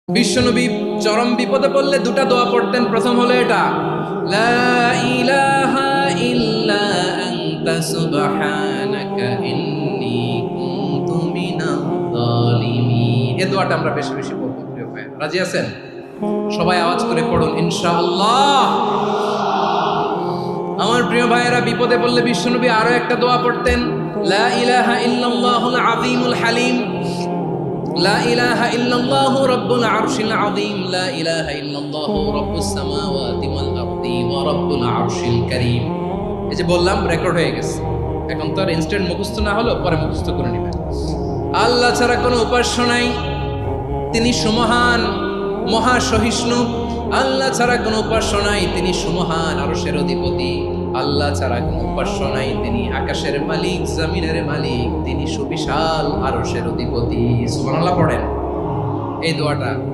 বিশ্বনবী চরম বিপদে পড়লে দুটা দোয়া পড়তেন। প্রথম হলো এটা, লা ইলাহা ইল্লা আনতা সুবহানাকা ইন্নী কুনতু মিনাজ জালিমিন। এই দোয়াটা আমরা বেশি বেশি পড়ব প্রিয় ভাই। রাজি আছেন? সবাই আওয়াজ করে পড়ুন ইনশাআল্লাহ। আমার প্রিয় ভাইয়েরা, বিপদে পড়লে বিশ্বনবী আরো একটা দোয়া পড়তেন, লা ইলাহা ইল্লাল্লাহুল আযীমুল হালিম, লা ইলাহা ইল্লাল্লাহু রাব্বুল আরশিল আযীম, লা ইলাহা ইল্লাল্লাহু রাব্বুস সামাওয়াতি ওয়াল আরদি ওয়া রাব্বুল আরশিল কারীম। এই যে বললাম, রেকর্ড হয়ে গেছে। এখন তো আর ইনস্ট্যান্ট মুখস্থ না হলো, পরে মুখস্থ করে নেবেন। আল্লাহ ছাড়া কোনো উপাস্য নাই, তিনি সুমহান, মহাসহিষ্ণু। আল্লাহ ছাড়া কোনো উপাস্য নাই, তিনি সুমহান, আরশের অধিপতি। আল্লাহ ছাড়া কোনো উপাস্য নাই, তিনি আকাশের মালিক, জমিনের মালিক, তিনি সুবিশাল, আরশের অধিপতি। সুবহানাল্লাহ পড়েন এই দোয়াটা।